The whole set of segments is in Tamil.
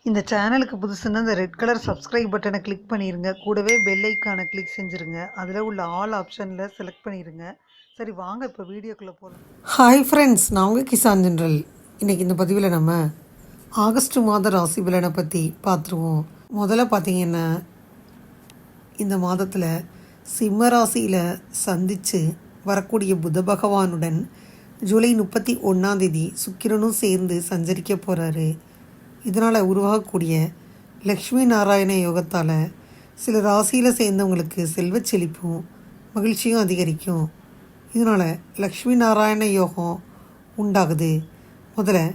இந்த சேனலுக்கு புதுசுன்னா இந்த ரெட் கலர் சப்ஸ்கிரைப் பட்டனை கிளிக் பண்ணிடுங்க. கூடவே பெல் ஐக்கானை கிளிக் செஞ்சுருங்க. அதில் உள்ள ஆல் ஆப்ஷனில் செலக்ட் பண்ணிடுங்க. சரி வாங்க இப்போ வீடியோக்குள்ளே போகலாம். ஹாய் ஃப்ரெண்ட்ஸ், நான் உங்கள் கிசான் ஜென்ரல். இன்றைக்கி இந்த பதிவில் நம்ம ஆகஸ்ட் மாத ராசி பலனை பற்றி பார்த்துருவோம். முதல்ல பார்த்திங்கன்னா, இந்த மாதத்தில் சிம்ம ராசியில் சந்தித்து வரக்கூடிய புத பகவானுடன் ஜூலை 31 சுக்கிரனும் சேர்ந்து சஞ்சரிக்க போகிறாரு. இதனால் உருவாகக்கூடிய லக்ஷ்மி நாராயண யோகத்தால் சில ராசியில் சேர்ந்தவங்களுக்கு செல்வச் செழிப்பும் மகிழ்ச்சியும் அதிகரிக்கும். இதனால் லக்ஷ்மி நாராயண யோகம் உண்டாகுது. முதல்ல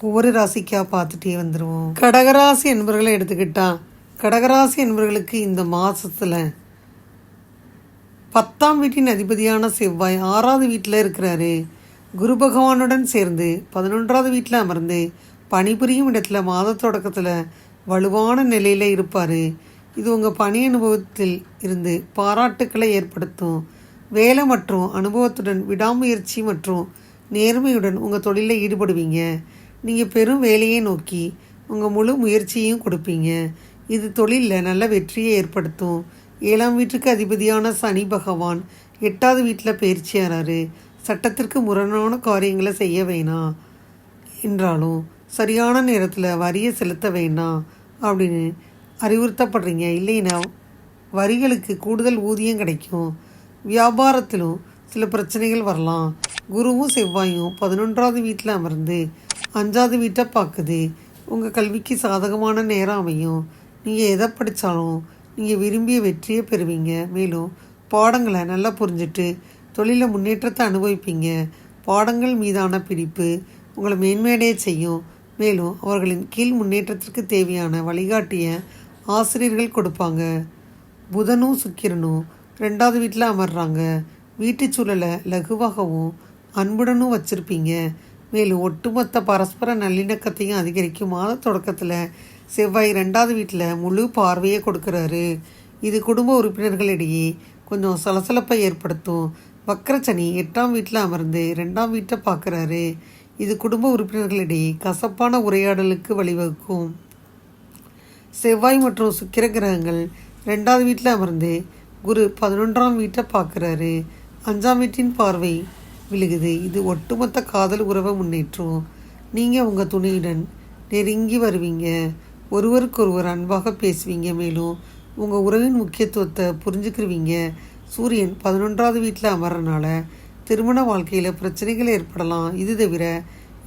ஒவ்வொரு ராசிக்காக பார்த்துட்டே வந்துடுவோம். கடகராசி என்பவர்களை எடுத்துக்கிட்டால், கடகராசி என்பவர்களுக்கு இந்த மாதத்தில் 10ஆம் வீட்டின் அதிபதியான செவ்வாய் 6வது வீட்டில் இருக்கிறாரு. குரு பகவானுடன் சேர்ந்து 11வது வீட்டில் அமர்ந்து பணிபுரியும் இடத்துல மாத தொடக்கத்தில் வலுவான நிலையில் இருப்பார். இது உங்கள் பணி அனுபவத்தில் இருந்து பாராட்டுக்களை ஏற்படுத்தும். வேலை மற்றும் அனுபவத்துடன் விடாமுயற்சி மற்றும் நேர்மையுடன் உங்கள் தொழிலில் ஈடுபடுவீங்க. நீங்கள் பெரும் வேலையை நோக்கி உங்கள் முழு முயற்சியையும் கொடுப்பீங்க. இது தொழிலில் நல்ல வெற்றியை ஏற்படுத்தும். 7ஆம் வீட்டுக்கு அதிபதியான சனி பகவான் 8வது வீட்டில் பயிற்சியாகிறாரு. சட்டத்திற்கு முரணான காரியங்களை செய்ய வேணாம் என்றாலும் சரியான நேரத்தில் வரியை செலுத்த வேண்டாம் அப்படின்னு அறிவுறுத்தப்படுறீங்க. இல்லைன்னா வரிகளுக்கு கூடுதல் ஊதியம் கிடைக்கும். வியாபாரத்திலும் சில பிரச்சனைகள் வரலாம். குருவும் செவ்வாயும் 11வது வீட்டில் அமர்ந்து 5வது வீட்டை பார்க்குது. உங்கள் கல்விக்கு சாதகமான நேரம் அமையும். நீங்கள் எதை படித்தாலும் நீங்கள் விரும்பிய வெற்றியை பெறுவீங்க. மேலும் பாடங்களை நல்லா புரிஞ்சுட்டு தொழிலில் முன்னேற்றத்தை அனுபவிப்பீங்க. பாடங்கள் மீதான பிடிப்பு உங்களை மேன்மையடைய செய்யும். மேலும் அவர்களின் கீழ் முன்னேற்றத்திற்கு தேவையான வழிகாட்டிய ஆசிரியர்கள் கொடுப்பாங்க. புதனும் சுக்கிரனும் 2வது வீட்டில் அமர்றாங்க. வீட்டு சூழலை லகுவாகவும் அன்புடனும் வச்சுருப்பீங்க. மேலும் ஒட்டுமொத்த பரஸ்பர நல்லிணக்கத்தையும் அதிகரிக்கும். மாத தொடக்கத்தில் செவ்வாய் 2வது வீட்டில் முழு பார்வையை கொடுக்குறாரு. இது குடும்ப உறுப்பினர்களிடையே கொஞ்சம் சலசலப்பை ஏற்படுத்தும். வக்ரசனி 8ஆம் வீட்டில் அமர்ந்து 2ஆம் வீட்டை பார்க்குறாரு. இது குடும்ப உறுப்பினர்களிடையே கசப்பான உரையாடலுக்கு வழிவகுக்கும். செவ்வாய் மற்றும் சுக்கிர கிரகங்கள் 2வது வீட்டில் அமர்ந்து குரு 11ஆம் வீட்டை பார்க்குறாரு. 5ஆம் வீட்டின் பார்வை விழுகுது. இது ஒட்டுமொத்த காதல் உறவை முன்னேற்றும். நீங்கள் உங்கள் துணையுடன் நெருங்கி வருவீங்க. ஒருவருக்கொருவர் அன்பாக பேசுவீங்க. மேலும் உங்கள் உறவின் முக்கியத்துவத்தை புரிஞ்சுக்கிருவீங்க. சூரியன் 11வது வீட்டில் அமர்றனால திருமண வாழ்க்கையில் பிரச்சனைகள் ஏற்படலாம். இது தவிர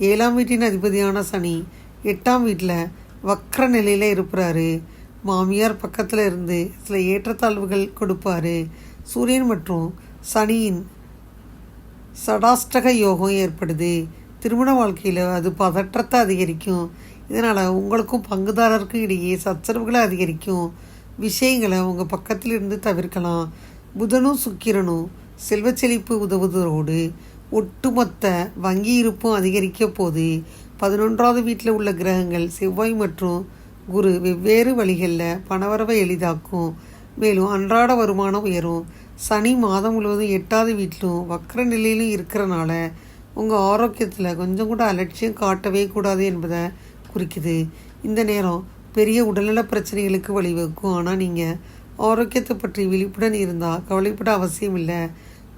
7ஆம் வீட்டின் அதிபதியான சனி 8ஆம் வீட்டில் வக்ர நிலையில் இருப்பாரு. மாமியார் பக்கத்தில் இருந்து சில ஏற்றத்தாழ்வுகள் கொடுப்பாரு. சூரியன் மற்றும் சனியின் சடாஷ்டக யோகம் ஏற்படுது. திருமண வாழ்க்கையில் அது பதற்றத்தை அதிகரிக்கும். இதனால் உங்களுக்கும் பங்குதாரருக்கும் இடையே சச்சரவுகளை அதிகரிக்கும். விஷயங்களை உங்கள் பக்கத்தில் இருந்து தவிர்க்கலாம். புதனும் சுக்கிரனும் செல்வச்செழிப்பு உதவுவதோடு ஒட்டுமொத்த வங்கி இருப்பும் அதிகரிக்க போது. 11வது வீட்டில் உள்ள கிரகங்கள் செவ்வாய் மற்றும் குரு வெவ்வேறு வழிகளில் பணவரவை எளிதாக்கும். மேலும் அன்றாட வருமானம் உயரும். சனி மாதம் முழுவதும் 8வது வீட்டிலும் வக்ர நிலையிலும் இருக்கிறனால உங்கள் ஆரோக்கியத்தில் கொஞ்சம் கூட அலட்சியம் காட்டவே கூடாது என்பதை குறிக்குது. இந்த நேரம் பெரிய உடல்நல பிரச்சனைகளுக்கு வழிவகுக்கும். ஆனால் நீங்கள் ஆரோக்கியத்தை பற்றி விழிப்புடன் இருந்தால் கவலைப்பட அவசியம் இல்லை.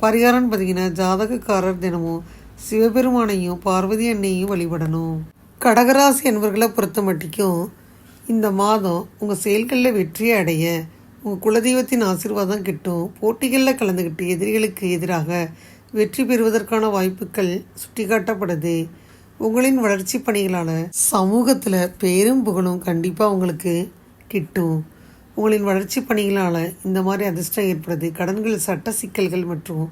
பரிகாரம்னு பார்த்தீங்கன்னா, ஜாதகக்காரர் தினமும் சிவபெருமானையும் பார்வதி அன்னையும் வழிபடணும். கடகராசி என்பவர்களை பொறுத்த மட்டிக்கும் இந்த மாதம் உங்கள் செயல்களில் வெற்றியை அடைய உங்கள் குலதெய்வத்தின் ஆசீர்வாதம் கிட்டும். போட்டிகளில் கலந்துக்கிட்டு எதிரிகளுக்கு எதிராக வெற்றி பெறுவதற்கான வாய்ப்புகள் சுட்டிக்காட்டப்படுது. உங்களின் வளர்ச்சி பணிகளால் சமூகத்தில் பேரும் புகழும் கண்டிப்பாக உங்களுக்கு கிட்டும். உங்களின் வளர்ச்சி பணிகளால் இந்த மாதிரி அதிர்ஷ்டம் ஏற்படுது. கடன்கள், சட்ட சிக்கல்கள் மற்றும்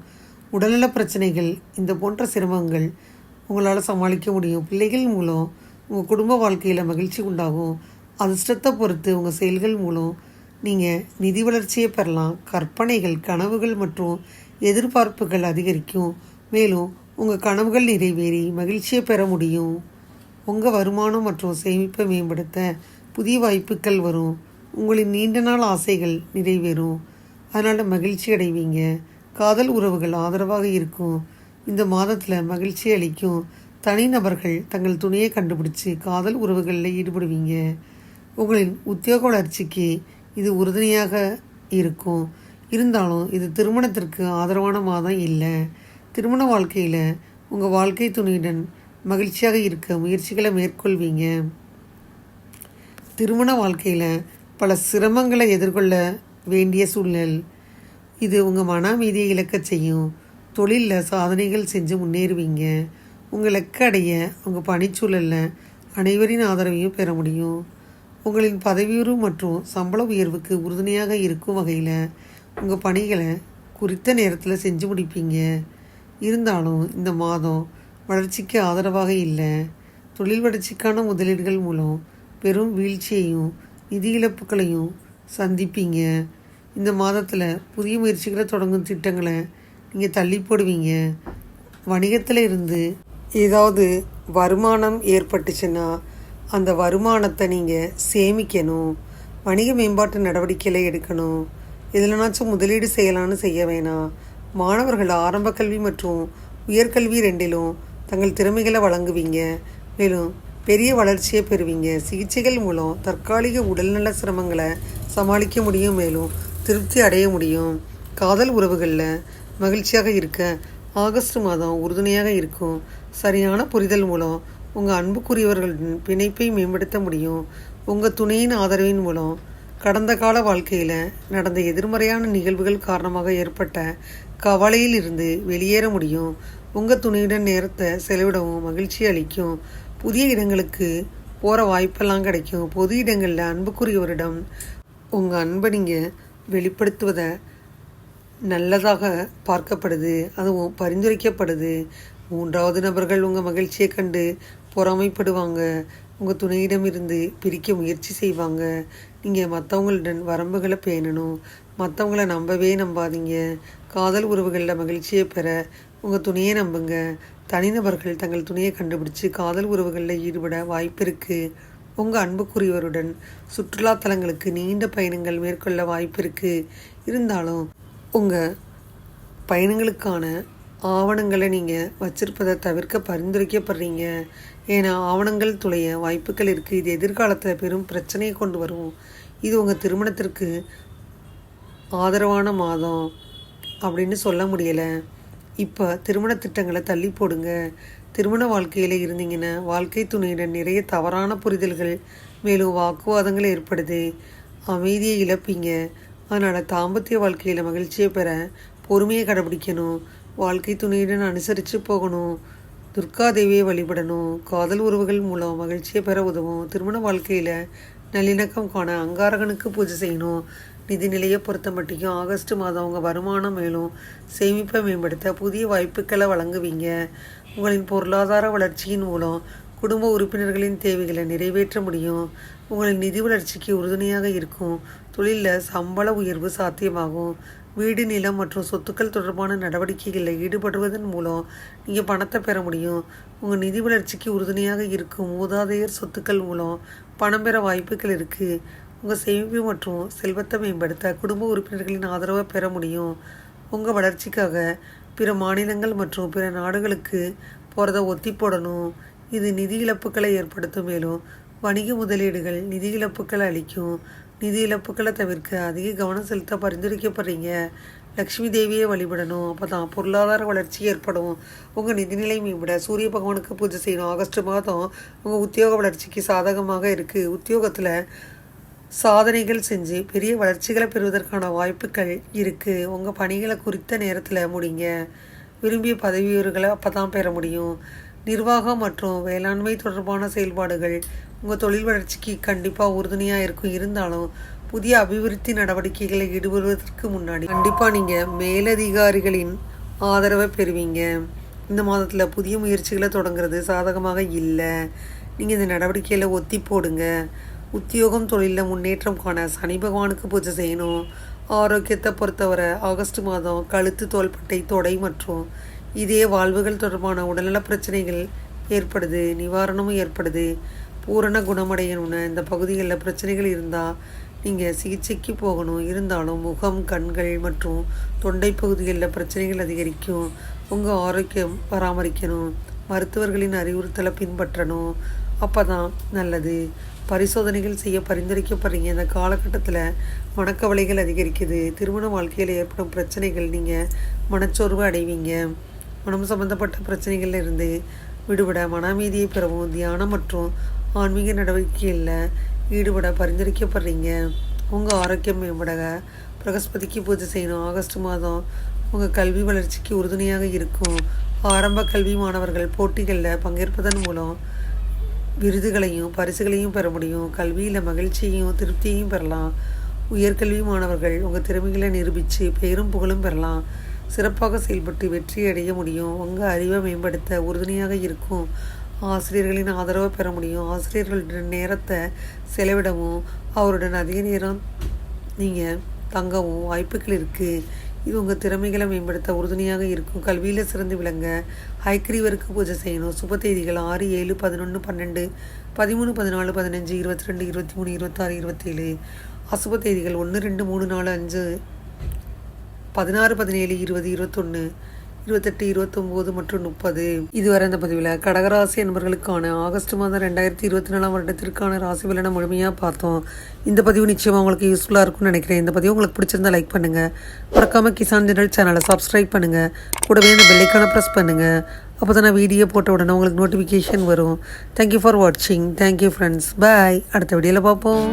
உடல்நல பிரச்சனைகள், இந்த போன்ற சிரமங்கள் உங்களால் சமாளிக்க முடியும். பிள்ளைகள் மூலம் உங்கள் குடும்ப வாழ்க்கையில் மகிழ்ச்சி உண்டாகும். அதிர்ஷ்டத்தை பொறுத்து உங்கள் செயல்கள் மூலம் நீங்கள் நிதி வளர்ச்சியை பெறலாம். கற்பனைகள், கனவுகள் மற்றும் எதிர்பார்ப்புகள் அதிகரிக்கும். மேலும் உங்கள் கனவுகள் நிறைவேறி மகிழ்ச்சியை பெற முடியும். உங்கள் வருமானம் மற்றும் சேமிப்பை மேம்படுத்த புதிய வாய்ப்புகள் வரும். உங்களின் நீண்ட நாள் ஆசைகள் நிறைவேறும். அதனால் மகிழ்ச்சி அடைவீங்க. காதல் உறவுகள் ஆதரவாக இருக்கும். இந்த மாதத்தில் மகிழ்ச்சி அளிக்கும். தனிநபர்கள் தங்கள் துணையை கண்டுபிடிச்சு காதல் உறவுகளில் ஈடுபடுவீங்க. உங்களின் உத்தியோக வளர்ச்சிக்கு இது உறுதுணையாக இருக்கும். இருந்தாலும் இது திருமணத்திற்கு ஆதரவான மாதம் இல்லை. திருமண வாழ்க்கையில் உங்கள் வாழ்க்கை துணையுடன் மகிழ்ச்சியாக இருக்க முயற்சிகளை மேற்கொள்வீங்க. திருமண வாழ்க்கையில் பல சிரமங்களை எதிர்கொள்ள வேண்டிய சூழ்நிலை. இது உங்கள் மன அமைதியை இழக்கச் செய்யும். தொழிலில் சாதனைகள் செஞ்சு முன்னேறுவீங்க. உங்கள் இலக்கை அடைய உங்கள் பணிச்சூழலில் அனைவரின் ஆதரவையும் பெற முடியும். உங்களின் பதவி உயர்வு மற்றும் சம்பள உயர்வுக்கு உறுதுணையாக இருக்கும் வகையில் உங்கள் பணிகளை குறித்த நேரத்தில் செஞ்சு முடிப்பீங்க. இருந்தாலும் இந்த மாதம் வளர்ச்சிக்கு ஆதரவாக இல்லை. தொழில் வளர்ச்சிக்கான முதலீடுகள் மூலம் பெரும் வீழ்ச்சியையும் நிதி இழப்புகளையும் சந்திப்பீங்க. இந்த மாதத்தில் புதிய முயற்சிகளை தொடங்கும் திட்டங்களை நீங்கள் தள்ளி போடுவீங்க. வணிகத்தில் இருந்து ஏதாவது வருமானம் ஏற்பட்டுச்சுன்னா அந்த வருமானத்தை நீங்கள் சேமிக்கணும். வணிக மேம்பாட்டு நடவடிக்கைகளை எடுக்கணும். எதுலனாச்சும் முதலீடு செய்யலான்னு செய்ய வேணாம். மாணவர்கள் ஆரம்ப கல்வி மற்றும் உயர்கல்வி ரெண்டிலும் தங்கள் திறமைகளை வழங்குவீங்க. மேலும் பெரிய வளர்ச்சியை பெறுவீங்க. சிகிச்சைகள் மூலம் தற்காலிக உடல்நல சிரமங்களை சமாளிக்க முடியும். மேலும் திருப்தி அடைய முடியும். காதல் உறவுகளில் மகிழ்ச்சியாக இருக்க ஆகஸ்ட் மாதம் உறுதுணையாக இருக்கும். சரியான புரிதல் மூலம் உங்கள் அன்புக்குரியவர்களின் பிணைப்பை மேம்படுத்த முடியும். உங்கள் துணையின் ஆதரவின் மூலம் கடந்த கால வாழ்க்கையில் நடந்த எதிர்மறையான நிகழ்வுகள் காரணமாக ஏற்பட்ட கவலையில் இருந்து வெளியேற முடியும். உங்கள் துணையுடன் நேரத்தை செலவிடவும் மகிழ்ச்சி அளிக்கும். புதிய இடங்களுக்கு போகிற வாய்ப்பெல்லாம் கிடைக்கும். பொது இடங்களில் அன்புக்குரியவரிடம் உங்கள் அன்பை நீங்கள் வெளிப்படுத்துவதை நல்லதாக பார்க்கப்படுது, அதுவும் பரிந்துரைக்கப்படுது. மூன்றாவது நபர்கள் உங்கள் மகிழ்ச்சியை கண்டு பொறாமைப்படுவாங்க. உங்கள் துணையிடமிருந்து பிரிக்க முயற்சி செய்வாங்க. நீங்கள் மற்றவங்களுடன் வரம்புகளை பேணணும். மற்றவங்கள நம்பவே நம்பாதீங்க. காதல் உறவுகளில் மகிழ்ச்சியை பெற உங்கள் துணையை நம்புங்க. தனிநபர்கள் தங்கள் துணையை கண்டுபிடிச்சு காதல் உறவுகளில் ஈடுபட வாய்ப்பு இருக்குது. உங்கள் அன்புக்குரியவருடன் சுற்றுலா தலங்களுக்கு நீண்ட பயணங்கள் மேற்கொள்ள வாய்ப்பு இருக்குது. இருந்தாலும் உங்கள் பயணங்களுக்கான ஆவணங்களை நீங்கள் வச்சிருப்பதை தவிர்க்க பரிந்துரைக்கப்படுறீங்க. ஏன்னா ஆவணங்கள் துளைய வாய்ப்புகள் இருக்குது. இது எதிர்காலத்தில் பெரும் பிரச்சனையை கொண்டு வரும். இது உங்கள் திருமணத்திற்கு ஆதரவான மாதம் அப்படின்னு சொல்ல முடியலை. இப்போ திருமண திட்டங்களை தள்ளி போடுங்க. திருமண வாழ்க்கையில் இருந்தீங்கன்னா வாழ்க்கை துணையுடன் நிறைய தவறான புரிதல்கள் மேலும் வாக்குவாதங்கள் ஏற்படுது. அமைதியை இழப்பீங்க. அதனால் தாம்பத்திய வாழ்க்கையில் மகிழ்ச்சியை பெற பொறுமையை கடைபிடிக்கணும். வாழ்க்கை துணையுடன் அனுசரித்து போகணும். துர்காதேவியை வழிபடணும். காதல் உறவுகள் மூலம் மகிழ்ச்சியை பெற உதவும். திருமண வாழ்க்கையில் நல்லிணக்கம் காண அங்காரகனுக்கு பூஜை செய்யணும். நிதிநிலையை பொறுத்த மட்டும் ஆகஸ்ட் மாதம் உங்கள் வருமானம் மேலும் சேமிப்பை மேம்படுத்த புதிய வாய்ப்புகளை வழங்குவீங்க. உங்களின் பொருளாதார வளர்ச்சியின் மூலம் குடும்ப உறுப்பினர்களின் தேவைகளை நிறைவேற்ற முடியும். உங்களின் நிதி வளர்ச்சிக்கு உறுதுணையாக இருக்கும். தொழிலில் சம்பள உயர்வு சாத்தியமாகும். வீடு, நிலம் மற்றும் சொத்துக்கள் தொடர்பான நடவடிக்கைகளில் ஈடுபடுவதன் மூலம் நீங்கள் பணத்தை பெற முடியும். உங்கள் நிதி வளர்ச்சிக்கு உறுதுணையாக இருக்கும் மூதாதையர் சொத்துக்கள் மூலம் பணம் பெற வாய்ப்புகள் இருக்குது. உங்கள் சேமிப்பு மற்றும் செல்வத்தை மேம்படுத்த குடும்ப உறுப்பினர்களின் ஆதரவை பெற முடியும். உங்கள் வளர்ச்சிக்காக பிற மாநிலங்கள் மற்றும் பிற நாடுகளுக்கு போகிறத ஒத்தி போடணும். இது நிதி இழப்புகளை ஏற்படுத்தும். மேலும் வணிக முதலீடுகள் நிதி இழப்புகளை அளிக்கும். நிதி இழப்புகளை தவிர்க்க அதிக கவனம் செலுத்த பரிந்துரைக்கப்படுறீங்க. லக்ஷ்மி தேவியை வழிபடணும். அப்போ தான் பொருளாதார வளர்ச்சி ஏற்படும். உங்கள் நிதிநிலை மேம்பட சூரிய பகவானுக்கு பூஜை செய்யணும். ஆகஸ்ட் மாதம் உங்கள் உத்தியோக வளர்ச்சிக்கு சாதகமாக இருக்குது. உத்தியோகத்தில் சாதனைகள் செஞ்சு பெரிய வளர்ச்சிகளை பெறுவதற்கான வாய்ப்புகள் இருக்குது. உங்கள் பணிகளை குறித்த நேரத்தில் முடிங்க. விரும்பிய பதவி உயர்வுகளை அப்போ தான் பெற முடியும். நிர்வாகம் மற்றும் வேளாண்மை தொடர்பான செயல்பாடுகள் உங்கள் தொழில் வளர்ச்சிக்கு கண்டிப்பாக உறுதுணையாக இருக்கும். இருந்தாலும் புதிய அபிவிருத்தி நடவடிக்கைகளில் ஈடுபடுவதற்கு முன்னாடி கண்டிப்பாக நீங்கள் மேலதிகாரிகளின் ஆதரவை பெறுவீங்க. இந்த மாதத்தில் புதிய முயற்சிகளை தொடங்குறது சாதகமாக இல்லை. நீங்கள் இந்த நடவடிக்கையில் ஒத்தி போடுங்க. உத்தியோகம் தொழிலில் முன்னேற்றம் காண சனி பகவானுக்கு பூஜை செய்யணும். ஆரோக்கியத்தை பொறுத்தவரை ஆகஸ்ட் மாதம் கழுத்து, தோள்பட்டை, தொடை மற்றும் இதே வாழ்வுகள் தொடர்பான உடல்நல பிரச்சனைகள் ஏற்படுது. நிவாரணமும் ஏற்படுது. பூரண குணமடையணும்னு இந்த பகுதிகளில் பிரச்சனைகள் இருந்தால் நீங்கள் சிகிச்சைக்கு போகணும். இருந்தாலும் முகம், கண்கள் மற்றும் தொண்டை பகுதிகளில் பிரச்சனைகள் அதிகரிக்கும். உங்கள் ஆரோக்கியம் பராமரிக்கணும். மருத்துவர்களின் அறிவுறுத்தலை பின்பற்றணும். அப்போ தான் நல்லது. பரிசோதனைகள் செய்ய பரிந்துரைக்கப்படுறீங்க. இந்த காலகட்டத்தில் மனக்கவலைகள் அதிகரிக்குது. திருமண வாழ்க்கையில் ஏற்படும் பிரச்சனைகள், நீங்கள் மனச்சோர்வு அடைவீங்க. மனம் சம்பந்தப்பட்ட பிரச்சனைகள்ல இருந்து விடுபட மன அமைதியை பெறவும் தியானம் மற்றும் ஆன்மீக நடவடிக்கைகளில் ஈடுபட பரிந்துரைக்கப்படுறீங்க. உங்கள் ஆரோக்கியம் மேம்பட பிரகஸ்பதிக்கு பூஜை செய்யணும். ஆகஸ்ட் மாதம் உங்கள் கல்வி வளர்ச்சிக்கு உறுதுணையாக இருக்கும். ஆரம்ப கல்வி மாணவர்கள் போட்டிகளில் பங்கேற்பதன் மூலம் விருதுகளையும் பரிசுகளையும் பெற முடியும். கல்வியில் மகிழ்ச்சியையும் திருப்தியையும் பெறலாம். உயர்கல்வி மாணவர்கள் உங்கள் திறமைகளை நிரூபித்து பெயரும் புகழும் பெறலாம். சிறப்பாக செயல்பட்டு வெற்றி அடைய முடியும். உங்கள் அறிவை மேம்படுத்த உறுதுணையாக இருக்கும். ஆசிரியர்களின் ஆதரவை பெற முடியும். ஆசிரியர்களுடன் நேரத்தை செலவிடவும் அவருடன் அதிக நேரம் நீங்கள் தங்கவும் வாய்ப்புகள் இருக்குது. இது உங்கள் திறமைகளை மேம்படுத்த உறுதுணையாக இருக்கும். கல்வியில் சிறந்து விளங்க ஹைக்ரீவருக்கு பூஜை செய்யணும். சுப தேதிகள் 6, 7, 11, 12, 13, 14, 15, 22, 23, 26, 27. அசுப தேதிகள் 1, 2, 3, 4, 5, 16, 17, 20, 21, 28, 29 மற்றும் 30. இதுவரை இந்த பதிவில் கடகராசி என்பவர்களுக்கான ஆகஸ்ட் மாதம் 2024 வருடத்திற்கான ராசி பலனை முழுமையாக பார்த்தோம். இந்த பதிவு நிச்சயமாக உங்களுக்கு யூஸ்ஃபுல்லாக இருக்கும்னு நினைக்கிறேன். இந்த பதிவு உங்களுக்கு பிடிச்சிருந்தா லைக் பண்ணுங்கள். மறக்காமல் கிசான் ஜெனரல் சேனலை சப்ஸ்கிரைப் பண்ணுங்கள். கூடவே இந்த பெல்லைக்கான ப்ரெஸ் பண்ணுங்கள். அப்போ தான் நான் வீடியோ போட்ட உடனே உங்களுக்கு நோட்டிஃபிகேஷன் வரும். தேங்க்யூ ஃபார் வாட்சிங். Thank you friends. பாய். அடுத்த வீடியோவில் பார்ப்போம்.